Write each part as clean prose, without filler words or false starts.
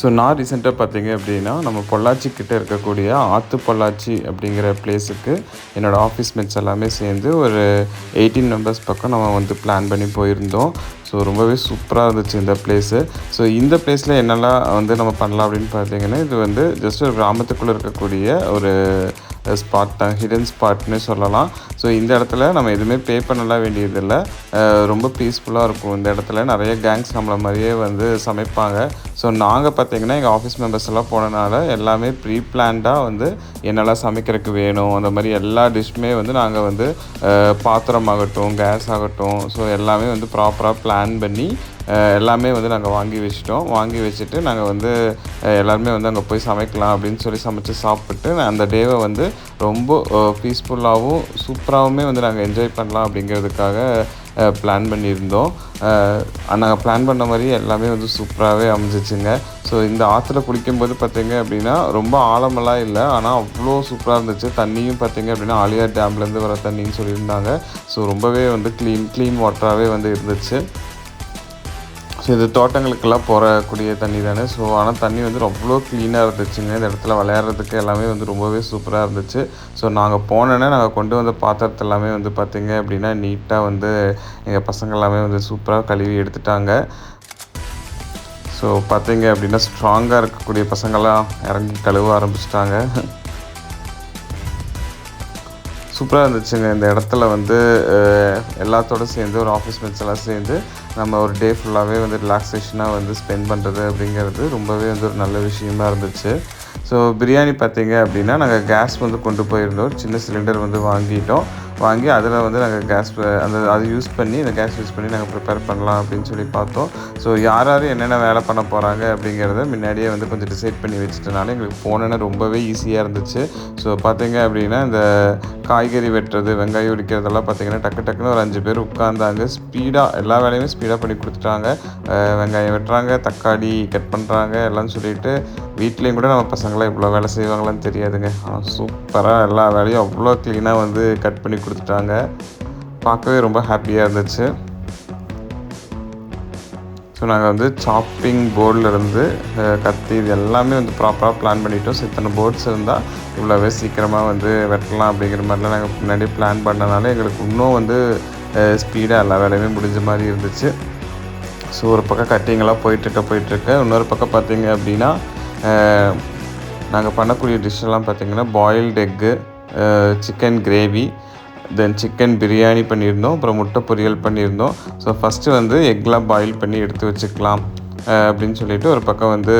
So நான் ரீசெண்டாக பார்த்தீங்க அப்படின்னா நம்ம பொள்ளாச்சி கிட்டே இருக்கக்கூடிய ஆற்று பொள்ளாச்சி அப்படிங்கிற பிளேஸுக்கு என்னோடய ஆஃபீஸ் மேட்ஸ் எல்லாமே சேர்ந்து ஒரு 18 மெம்பர்ஸ் பக்கம் நம்ம வந்து பிளான் பண்ணி போயிருந்தோம். ஸோ ரொம்பவே சூப்பராக இருந்துச்சு இந்த பிளேஸு. ஸோ இந்த பிளேஸில் என்னெல்லாம் வந்து நம்ம பண்ணலாம் அப்படின்னு பார்த்தீங்கன்னா, இது வந்து ஜஸ்ட் ஒரு கிராமத்துக்குள்ளே இருக்கக்கூடிய ஒரு ஸ்பாட் தான், ஹிடன் ஸ்பாட்னு சொல்லலாம். ஸோ இந்த இடத்துல நம்ம எதுவுமே பே பண்ணலாம் வேண்டியதில்லை. ரொம்ப பீஸ்ஃபுல்லாக இருக்கும். இந்த இடத்துல நிறைய கேங்ஸ் நம்மளை மாதிரியே வந்து சமைப்பாங்க. ஸோ நாங்கள் பார்த்திங்கன்னா எங்கள் ஆஃபீஸ் மெம்பர்ஸ் எல்லாம் போனனால எல்லாமே ப்ரீ பிளான்டாக வந்து என்னெல்லாம் சமைக்கிறதுக்கு வேணும் அந்த மாதிரி எல்லா டிஷ்ஷுமே வந்து நாங்கள் வந்து பாத்திரமாகட்டும், கேஸ் ஆகட்டும், ஸோ எல்லாமே வந்து ப்ராப்பராக பிளான் பண்ணி எல்லாமே வந்து நாங்கள் வாங்கி வச்சுட்டோம். வாங்கி வச்சுட்டு நாங்கள் வந்து எல்லாருமே வந்து அங்கே போய் சமைக்கலாம் அப்படின்னு சொல்லி சமைச்சு சாப்பிட்டு அந்த டேவை வந்து ரொம்ப பீஸ்ஃபுல்லாகவும் சூப்பராகவுமே வந்து நாங்கள் என்ஜாய் பண்ணலாம் அப்படிங்கிறதுக்காக பிளான் பண்ணியிருந்தோம். நாங்கள் பிளான் பண்ண மாதிரி எல்லாமே வந்து சூப்பராகவே அமைஞ்சிச்சுங்க. ஸோ இந்த ஆற்றுல குளிக்கும்போது பார்த்திங்க அப்படின்னா ரொம்ப ஆழமெல்லாம் இல்லை, ஆனால் அவ்வளோ சூப்பராக இருந்துச்சு. தண்ணியும் பார்த்திங்க அப்படின்னா ஆலியார் டேம்லேருந்து வர தண்ணின்னு சொல்லியிருந்தாங்க. ஸோ ரொம்பவே வந்து க்ளீன் வாட்டராகவே வந்து இருந்துச்சு. ஸோ இது தோட்டங்களுக்கெல்லாம் போகக்கூடிய தண்ணி தானே. ஸோ ஆனால் தண்ணி வந்து அவ்வளோ க்ளீனாக இருந்துச்சுங்க. இந்த இடத்துல விளையாடுறதுக்கு எல்லாமே வந்து ரொம்பவே சூப்பராக இருந்துச்சு. ஸோ நாங்கள் போனோன்னே நாங்கள் கொண்டு வந்த பாத்திரத்தை எல்லாமே வந்து பார்த்திங்க அப்படின்னா நீட்டாக வந்து எங்கள் பசங்க எல்லாமே வந்து சூப்பராக கழுவி எடுத்துட்டாங்க. ஸோ பார்த்திங்க அப்படின்னா ஸ்ட்ராங்காக இருக்கக்கூடிய பசங்களாம் இறங்கி கழுவ ஆரம்பிச்சிட்டாங்க. சூப்பராக இருந்துச்சுங்க. இந்த இடத்துல வந்து எல்லாத்தோடு சேர்ந்து ஒரு ஆஃபீஸ் மேட்ஸ் எல்லாம் சேர்ந்து நம்ம ஒரு டே ஃபுல்லாகவே வந்து ரிலாக்ஸேஷனாக வந்து ஸ்பெண்ட் பண்ணுறது அப்படிங்கிறது ரொம்பவே வந்து ஒரு நல்ல விஷயமா இருந்துச்சு. ஸோ பிரியாணி பார்த்திங்க அப்படின்னா நாங்கள் கேஸ் வந்து கொண்டு போயிருந்தோம். சின்ன சிலிண்டர் வந்து வாங்கி அதில் வந்து நாங்கள் கேஸ் அது யூஸ் பண்ணி இந்த கேஸ் யூஸ் பண்ணி நாங்கள் ப்ரிப்பேர் பண்ணலாம் அப்படின்னு சொல்லி பார்த்தோம். ஸோ யார் என்னென்ன வேலை பண்ண போகிறாங்க அப்படிங்கிறத முன்னாடியே வந்து கொஞ்சம் டிசைட் பண்ணி வச்சுட்டனால எங்களுக்கு போனோன்னே ரொம்பவே ஈஸியாக இருந்துச்சு. ஸோ பார்த்திங்க அப்படின்னா இந்த காய்கறி வெட்டுறது, வெங்காயம் உரிக்கிறதெல்லாம் பார்த்திங்கன்னா டக்குன்னு ஒரு 5 பேர் உட்காந்தாங்க. ஸ்பீடாக எல்லா வேலையுமே ஸ்பீடாக பண்ணி கொடுத்துட்டாங்க. வெங்காயம் வெட்டுறாங்க, தக்காளி கட் பண்ணுறாங்க எல்லாம் சொல்லிவிட்டு வீட்லேயும் கூட நம்ம பசங்களாம் இவ்வளோ வேலை செய்வாங்களான்னு தெரியாதுங்க. சூப்பராக எல்லா வேலையும் அவ்வளோ க்ளீனாக வந்து கட் பண்ணி கொடுத்துட்டாங்க. பார்க்கவே ரொம்ப ஹாப்பியாக இருந்துச்சு. ஸோ நாங்கள் வந்து சாப்பிங் போர்டிலேருந்து கத்தி இது எல்லாமே வந்து ப்ராப்பராக பிளான் பண்ணிட்டோம். ஸோ இத்தனை போர்ட்ஸ் இருந்தால் இவ்வளோவே சீக்கிரமாக வந்து வெட்டலாம் அப்படிங்கிற மாதிரிலாம் நாங்கள் முன்னாடியே பிளான் பண்ணனால எங்களுக்கு இன்னும் வந்து ஸ்பீடாக எல்லா வேலையுமே முடிஞ்ச மாதிரி இருந்துச்சு. ஸோ ஒரு பக்கம் கட்டிங்கெல்லாம் போயிட்டுருக்கு. இன்னொரு பக்கம் பார்த்திங்க அப்படின்னா நாங்கள் பண்ணக்கூடிய டிஷ்ஷெல்லாம் பார்த்திங்கன்னா பாயில்டு எக்கு, சிக்கன் கிரேவி, தென் சிக்கன் பிரியாணி பண்ணியிருந்தோம், அப்புறம் முட்டை பொரியல் பண்ணியிருந்தோம். ஸோ ஃபஸ்ட்டு வந்து எக்லாம் பாயில் பண்ணி எடுத்து வச்சுக்கலாம் அப்படின்னு சொல்லிவிட்டு ஒரு பக்கம் வந்து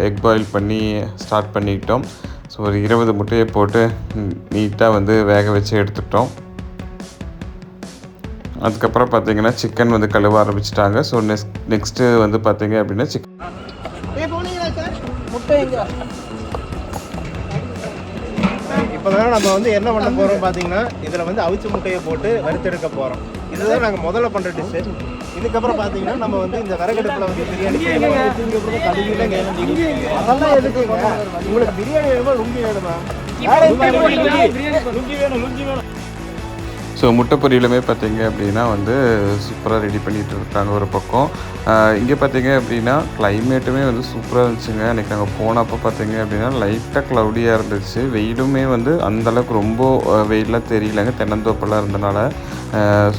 எக் பாயில் பண்ணி ஸ்டார்ட் பண்ணிக்கிட்டோம். ஸோ ஒரு 20 முட்டையை போட்டு நீட்டாக வந்து வேக வச்சு எடுத்துட்டோம். அதுக்கப்புறம் பார்த்திங்கன்னா சிக்கன் வந்து கழுவ ஆரம்பிச்சிட்டாங்க. ஸோ நெக்ஸ்ட்டு வந்து பார்த்திங்க அப்படின்னா இப்போ தான் நம்ம வந்து என்ன பண்ண போகிறோம் பார்த்தீங்கன்னா, இதில் வந்து அவிச்ச முட்டையை போட்டு வறுத்தெடுக்க போகிறோம். இதுதான் நாங்கள் முதல்ல பண்ணுற டிஷ்ஷு. இதுக்கப்புறம் பார்த்தீங்கன்னா நம்ம வந்து இந்த விறகடுப்பில் வந்து பிரியாணி அதெல்லாம் எதுக்குங்க? உங்களுக்கு பிரியாணி வேணுமா லுங்கி வேணுமா? லுங்கி வேணும். ஸோ முட்டை பொரியலுமே பார்த்திங்க அப்படின்னா வந்து சூப்பராக ரெடி பண்ணிகிட்டு இருக்காங்க ஒரு பக்கம். இங்கே பார்த்திங்க அப்படின்னா கிளைமேட்டுமே வந்து சூப்பராக இருந்துச்சுங்க. அன்றைக்கி நாங்கள் போனப்போ பார்த்திங்க அப்படின்னா லைட்டாக க்ளவுடியாக இருந்துச்சு. வெயிலுமே வந்து அந்தளவுக்கு ரொம்ப வெயிலாக தெரியலங்க, தென்னந்தோப்பெல்லாம் இருந்தனால.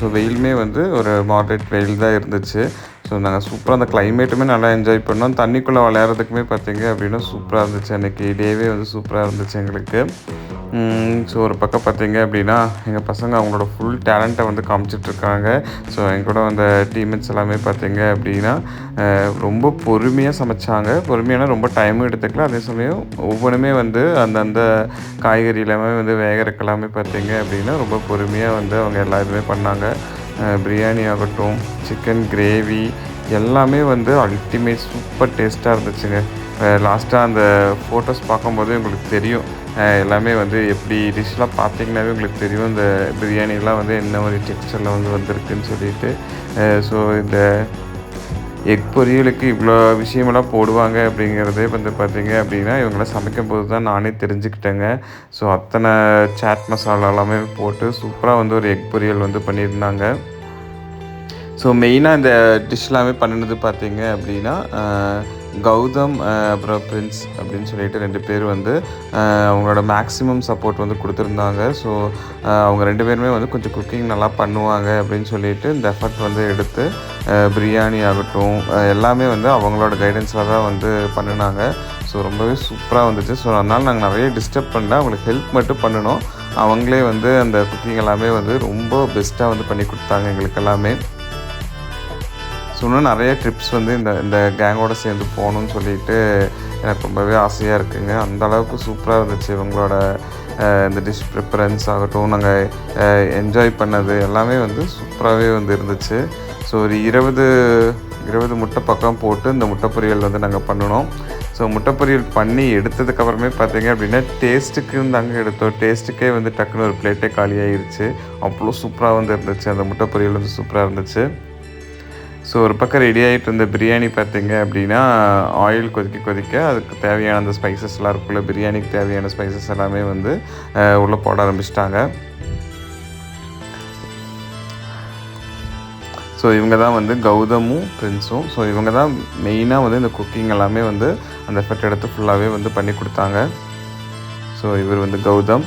ஸோ வெயிலுமே வந்து ஒரு மாடரேட் வெயில் தான் இருந்துச்சு. ஸோ நாங்கள் சூப்பராக அந்த கிளைமேட்டுமே நல்லா என்ஜாய் பண்ணோம். தண்ணிக்குள்ளே விளையாடுறதுக்குமே பார்த்திங்க அப்படின்னா சூப்பராக இருந்துச்சு. அன்றைக்கி டேவே வந்து சூப்பராக இருந்துச்சு எங்களுக்கு. ஸோ ஒரு பக்கம் பார்த்திங்க அப்படின்னா எங்கள் பசங்க அவங்களோட ஃபுல் டேலண்ட்டை வந்து காமிச்சிட்ருக்காங்க. ஸோ என் கூட அந்த டீம்மேட்ஸ் எல்லாமே பார்த்திங்க அப்படின்னா ரொம்ப பொறுமையாக சமைச்சாங்க. பொறுமையான ரொம்ப டைமும் எடுத்துக்கல. அதே சமயம் ஒவ்வொன்றுமே வந்து அந்தந்த காய்கறி எல்லாமே வந்து வேகறதுக்கு எல்லாமே பார்த்திங்க அப்படின்னா ரொம்ப பொறுமையாக வந்து அவங்க எல்லா இதுவுமே பண்ணாங்க. பிரியாணி ஆகட்டும், சிக்கன் கிரேவி எல்லாமே வந்து அல்டிமேட் சூப்பர் டேஸ்ட்டாக இருந்துச்சுங்க. லாஸ்ட்டாக அந்த ஃபோட்டோஸ் பார்க்கும்போது உங்களுக்கு தெரியும் எல்லாமே வந்து எப்படி டிஷ்லாம் பார்த்திங்கனாவே உங்களுக்கு தெரியும் இந்த பிரியாணிலாம் வந்து என்ன மாதிரி டெக்ஸ்சரில் வந்து வந்திருக்குன்னு சொல்லிட்டு. ஸோ இந்த எக் பொரியலுக்கு இவ்வளோ விஷயமெல்லாம் போடுவாங்க அப்படிங்கிறதே வந்து பார்த்திங்க அப்படின்னா இவங்களாம் சமைக்கும்போது தான் நானே தெரிஞ்சுக்கிட்டேங்க. ஸோ அத்தனை சாட் மசாலா எல்லாமே போட்டு சூப்பராக வந்து ஒரு எக் பொரியல் வந்து பண்ணியிருந்தாங்க. ஸோ மெயினாக இந்த டிஷ் எல்லாமே பண்ணினது பார்த்திங்க அப்படின்னா கௌதம் அப்புறம் பிரின்ஸ் அப்படின்னு சொல்லிட்டு 2 பேர் வந்து அவங்களோட மேக்ஸிமம் சப்போர்ட் வந்து கொடுத்துருந்தாங்க. ஸோ அவங்க 2 பேருமே வந்து கொஞ்சம் குக்கிங் நல்லா பண்ணுவாங்க அப்படின்னு சொல்லிட்டு இந்த எஃபர்ட் வந்து எடுத்து பிரியாணி ஆகட்டும் எல்லாமே வந்து அவங்களோட கைடன்ஸில் தான் வந்து பண்ணினாங்க. ஸோ ரொம்பவே சூப்பராக வந்துச்சு. ஸோ அதனால் நாங்கள் நிறைய டிஸ்டர்ப் பண்ணல, அவங்களுக்கு ஹெல்ப் மட்டும் பண்ணினோம். அவங்களே வந்து அந்த குக்கிங் எல்லாமே வந்து ரொம்ப பெஸ்ட்டாக வந்து பண்ணி கொடுத்தாங்க எங்களுக்கு எல்லாமே. ஸோ இன்னும் நிறைய ட்ரிப்ஸ் வந்து இந்த கேங்கோடு சேர்ந்து போகணுன்னு சொல்லிட்டு எனக்கு ரொம்பவே ஆசையாக இருக்குதுங்க. அந்த அளவுக்கு சூப்பராக இருந்துச்சு இவங்களோட இந்த டிஷ் ப்ரிப்பரன்ஸ் ஆகட்டும், நாங்கள் என்ஜாய் பண்ணது எல்லாமே வந்து சூப்பராகவே வந்து இருந்துச்சு. ஸோ ஒரு 20 முட்டை பக்கம் போட்டு இந்த முட்டை பொரியல் வந்து நாங்கள் பண்ணினோம். ஸோ முட்டை பொரியல் பண்ணி எடுத்ததுக்கப்புறமே பார்த்தீங்க அப்படின்னா டேஸ்ட்டுக்குன்னு தாங்க எடுத்தோம். டேஸ்ட்டுக்கே வந்து டக்குன்னு ஒரு பிளேட்டே காலியாகிருச்சு. அவ்வளோ சூப்பராக வந்து இருந்துச்சு. அந்த முட்டை பொரியல் வந்து சூப்பராக இருந்துச்சு. ஸோ ஒரு பக்கம் ரெடி ஆகிட்டு இருந்த பிரியாணி பார்த்தீங்க அப்படின்னா ஆயில் கொதிக்க அதுக்கு தேவையான அந்த ஸ்பைசஸ்லாம் இருக்குல்ல, பிரியாணிக்கு தேவையான ஸ்பைசஸ் எல்லாமே வந்து உள்ளே போட ஆரம்பிச்சிட்டாங்க. ஸோ இவங்க தான் வந்து கௌதமும் பிரின்ஸும். ஸோ இவங்க தான் மெயினாக வந்து இந்த குக்கிங் எல்லாமே வந்து அந்த எஃபர்ட் எடுத்து ஃபுல்லாகவே வந்து பண்ணி கொடுத்தாங்க. ஸோ இவர் வந்து கௌதம்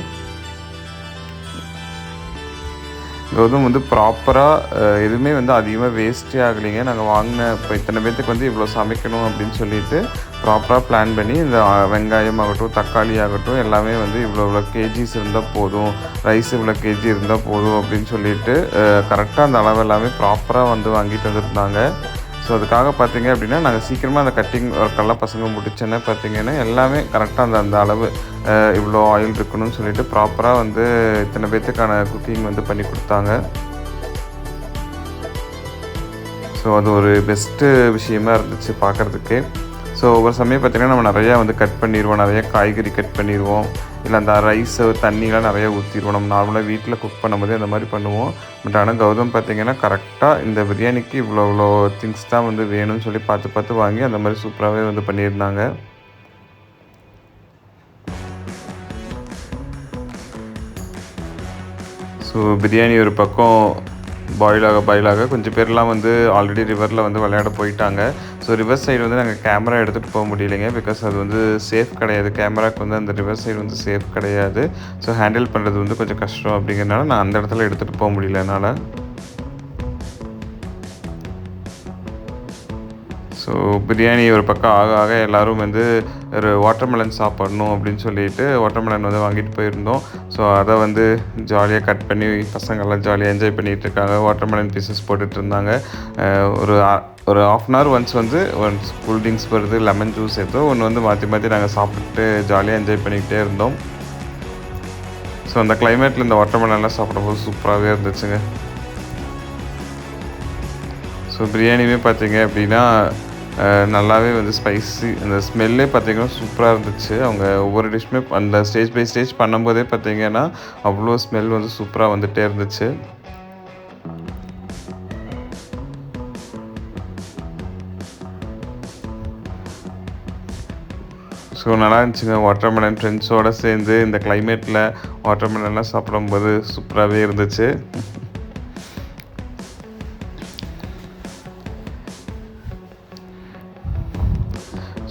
வந்து ப்ராப்பராக எதுவுமே வந்து அதிகமாக வேஸ்ட்டே ஆகலைங்க. நாங்கள் வாங்கின இப்போ இத்தனை பேர்த்துக்கு வந்து இவ்வளோ சமைக்கணும் அப்படின்னு சொல்லிட்டு ப்ராப்பராக பிளான் பண்ணி இந்த வெங்காயம் ஆகட்டும், தக்காளி ஆகட்டும் எல்லாமே வந்து இவ்வளோ கேஜிஸ் இருந்தால் போதும், ரைஸ் இவ்வளோ கேஜி இருந்தால் போதும் அப்படின்னு சொல்லிட்டு கரெக்டாக அந்த அளவு எல்லாமே ப்ராப்பராக வந்து வாங்கிட்டு வந்துருந்தாங்க. ஸோ அதுக்காக பார்த்தீங்க அப்படின்னா நாங்கள் சீக்கிரமாக அந்த கட்டிங் ஒர்க்கெல்லாம் பசங்க முடிச்சோன்னே பார்த்தீங்கன்னா எல்லாமே கரெக்டாக அந்த அளவு இவ்வளோ ஆயில் இருக்கணும்னு சொல்லிட்டு ப்ராப்பராக வந்து இத்தனை பேர்த்துக்கான குக்கிங் வந்து பண்ணி கொடுத்தாங்க. ஸோ அது ஒரு பெஸ்ட்டு விஷயமா இருந்துச்சு பார்க்குறதுக்கு. ஸோ ஒவ்வொரு சமயம் பார்த்திங்கன்னா நம்ம நிறையா வந்து கட் பண்ணிடுவோம், நிறைய காய்கறி கட் பண்ணிடுவோம், இல்லை அந்த ரைஸு தண்ணிலாம் நிறையா ஊற்றிடுவோம். நம்ம நார்மலாக வீட்டில் குக் பண்ணும்போது அந்த மாதிரி பண்ணுவோம். பட் ஆனால் கௌதம் பார்த்திங்கன்னா கரெக்டாக இந்த பிரியாணிக்கு இவ்வளோ திங்ஸ் தான் வந்து வேணும்னு சொல்லி பார்த்து வாங்கி அந்த மாதிரி சூப்பராகவே வந்து பண்ணியிருந்தாங்க. ஸோ பிரியாணி ஒரு பக்கம் பாயில் ஆக கொஞ்சம் பேர்லாம் வந்து ஆல்ரெடி ரிவரில் வந்து விளையாட போயிட்டாங்க. ஸோ ரிவர் சைடு வந்து நாங்கள் கேமரா எடுத்துகிட்டு போக முடியலைங்க, பிகாஸ் அது வந்து சேஃப் கிடையாது. கேமராவுக்கு வந்து அந்த ரிவர் சைடு வந்து சேஃப் கிடையாது. ஸோ ஹேண்டில் பண்ணுறது வந்து கொஞ்சம் கஷ்டம் அப்படிங்கிறனால நான் அந்த இடத்துல எடுத்துகிட்டு போக முடியல என்னால். ஸோ பிரியாணி ஒரு பக்கம் ஆக எல்லோரும் வந்து ஒரு வாட்டர்மெலன் சாப்பிட்ணும் அப்படின்னு சொல்லிட்டு வாட்டர்மெலன் வந்து வாங்கிட்டு போயிருந்தோம். ஸோ அதை வந்து ஜாலியாக கட் பண்ணி பசங்கள்லாம் ஜாலியாக என்ஜாய் பண்ணிகிட்டு இருக்காங்க. வாட்டர்மெலன் பீசஸ் போட்டுட்டு இருந்தாங்க. ஒரு ½ hour ஒன்ஸ் வந்து கூல் ட்ரிங்க்ஸ் வருது, லெமன் ஜூஸ் ஏதோ ஒன்று வந்து மாற்றி நாங்கள் சாப்பிட்டு ஜாலியாக என்ஜாய் பண்ணிக்கிட்டே இருந்தோம். ஸோ அந்த கிளைமேட்டில் இந்த வாட்டர்மெலன்லாம் சாப்பிடும்போது சூப்பராகவே இருந்துச்சுங்க. ஸோ பிரியாணியுமே பார்த்தீங்க அப்படின்னா நல்லாவே வந்து ஸ்பைசி, அந்த ஸ்மெல்லே பார்த்திங்கன்னா சூப்பராக இருந்துச்சு. அவங்க ஒவ்வொரு டிஷ்ஷுமே அந்த ஸ்டேஜ் பை ஸ்டேஜ் பண்ணும்போதே பார்த்திங்கன்னா அவ்வளோ ஸ்மெல் வந்து சூப்பராக வந்துகிட்டே இருந்துச்சு. ஸோ நல்லா இருந்துச்சுங்க. வாட்டர்மெலன் ஃப்ரெண்ட்ஸோடு சேர்ந்து இந்த கிளைமேட்டில் வாட்டர்மெலன்லாம் சாப்பிடும்போது சூப்பராகவே இருந்துச்சு.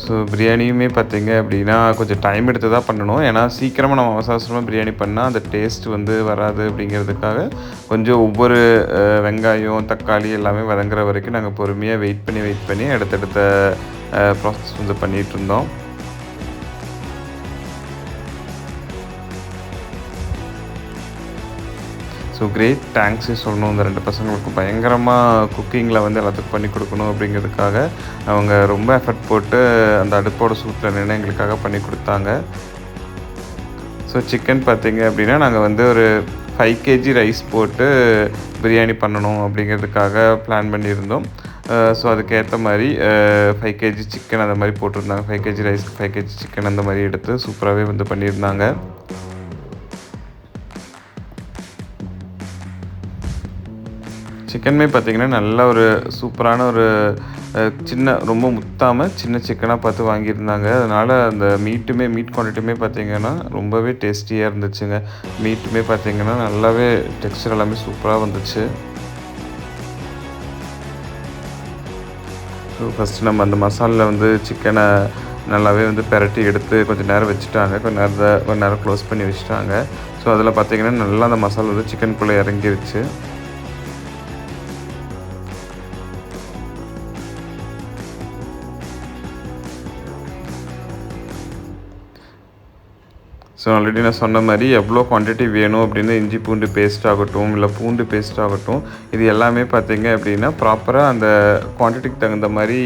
ஸோ பிரியாணியுமே பார்த்திங்க அப்படின்னா கொஞ்சம் டைம் எடுத்து தான் பண்ணணும். ஏன்னா சீக்கிரமாக நம்ம அவசரமாக பிரியாணி பண்ணால் அந்த டேஸ்ட் வந்து வராது அப்படிங்கிறதுக்காக கொஞ்சம் ஒவ்வொரு வெங்காயம் தக்காளி எல்லாமே வதங்குற வரைக்கும் நாங்கள் பொறுமையாக வெயிட் பண்ணி அடுத்தடுத்த ப்ராசஸ் வந்து பண்ணிகிட்டு இருந்தோம். ஸோ கிரேட் தேங்க்ஸே சொல்லணும் இந்த 2 பசங்களுக்கும். பயங்கரமாக குக்கிங்கில் வந்து எல்லாத்துக்கும் பண்ணி கொடுக்கணும் அப்படிங்கிறதுக்காக அவங்க ரொம்ப எஃபர்ட் போட்டு அந்த அடுப்போட சூட்டில் நின்று எங்களுக்காக பண்ணி கொடுத்தாங்க. ஸோ சிக்கன் பார்த்திங்க அப்படின்னா நாங்கள் வந்து ஒரு 5 kg ரைஸ் போட்டு பிரியாணி பண்ணணும் அப்படிங்கிறதுக்காக பிளான் பண்ணியிருந்தோம். ஸோ அதுக்கேற்ற மாதிரி 5 kg சிக்கன் அந்த மாதிரி போட்டிருந்தாங்க. 5 kg ரைஸ்க்கு 5 kg சிக்கன் அந்த மாதிரி எடுத்து சூப்பராகவே வந்து பண்ணியிருந்தாங்க. சிக்கனுமே பார்த்திங்கன்னா நல்ல ஒரு சூப்பரான ஒரு ரொம்ப முத்தாமல் சின்ன சிக்கனாக பார்த்து வாங்கியிருந்தாங்க. அதனால் அந்த மீட் குவான்டிட்டியுமே பார்த்திங்கன்னா ரொம்பவே டேஸ்டியாக இருந்துச்சுங்க. மீட்டுமே பார்த்திங்கன்னா நல்லாவே டெக்ஸ்சர் எல்லாமே சூப்பராக வந்துச்சு. ஃபஸ்ட்டு நம்ம அந்த மசாலில் வந்து சிக்கனை நல்லாவே வந்து பெரட்டி எடுத்து கொஞ்சம் நேரம் வச்சுட்டாங்க. கொஞ்ச நேரம் க்ளோஸ் பண்ணி வச்சுட்டாங்க. ஸோ அதில் பார்த்திங்கன்னா நல்லா அந்த மசாலா வந்து சிக்கனுக்குள்ளே இறங்கிருச்சு. ஸோ ஆல்ரெடி நான் சொன்ன மாதிரி எவ்வளோ குவான்டிட்டி வேணும் அப்படின்னு இஞ்சி பூண்டு பேஸ்ட் ஆகட்டும், இல்லை பூண்டு பேஸ்ட் ஆகட்டும், இது எல்லாமே பார்த்திங்க அப்படின்னா ப்ராப்பராக அந்த குவான்டிட்டிக்கு தகுந்த மாதிரி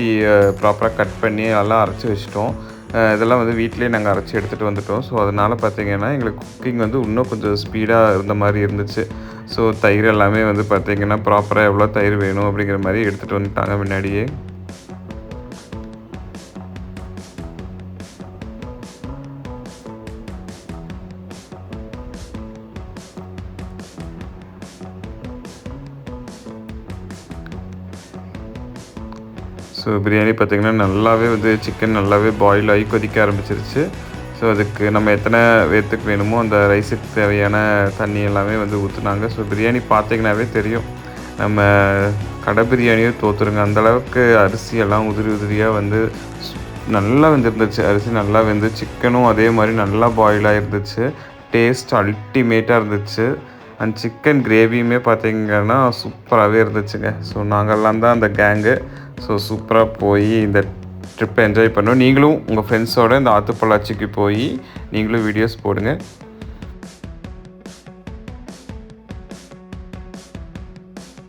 ப்ராப்பராக கட் பண்ணி எல்லாம் அரைச்சி வச்சிட்டோம். இதெல்லாம் வந்து வீட்டிலே நாங்கள் அரைச்சி எடுத்துகிட்டு வந்துட்டோம். ஸோ அதனால் பார்த்திங்கன்னா எங்களுக்கு குக்கிங் வந்து இன்னும் கொஞ்சம் ஸ்பீடாக இருந்த மாதிரி இருந்துச்சு. ஸோ தயிர் எல்லாமே வந்து பார்த்திங்கன்னா ப்ராப்பராக எவ்வளோ தயிர் வேணும் அப்படிங்கிற மாதிரி எடுத்துகிட்டு வந்துட்டாங்க முன்னாடியே. ஸோ பிரியாணி பார்த்திங்கன்னா நல்லாவே வந்து சிக்கன் நல்லாவே பாயில் ஆகி கொதிக்க ஆரம்பிச்சிருச்சு. ஸோ அதுக்கு நம்ம எத்தனை பேர்த்துக்கு வேணுமோ அந்த ரைஸுக்கு தேவையான தண்ணி எல்லாமே வந்து ஊற்றுனாங்க. ஸோ பிரியாணி பார்த்திங்கனாவே தெரியும், நம்ம கடை பிரியாணியே தோற்றுருங்க. அந்தளவுக்கு அரிசியெல்லாம் உதிரி உதிரியாக வந்து நல்லா வெந்துருந்துச்சு. அரிசி நல்லா வெந்து சிக்கனும் அதே மாதிரி நல்லா பாயில் ஆகிருந்துச்சு. டேஸ்ட் அல்டிமேட்டாக இருந்துச்சு. அண்ட் சிக்கன் கிரேவியுமே பார்த்திங்கன்னா சூப்பராகவே இருந்துச்சுங்க. ஸோ நாங்கள்லாம் தான் அந்த கேங்கு. ஸோ சூப்பராக போய் இந்த ட்ரிப்பை என்ஜாய் பண்ணோம். நீங்களும் உங்கள் ஃப்ரெண்ட்ஸோடு இந்த ஆத்து பொள்ளாச்சிக்கு போய் நீங்களும் வீடியோஸ் போடுங்க.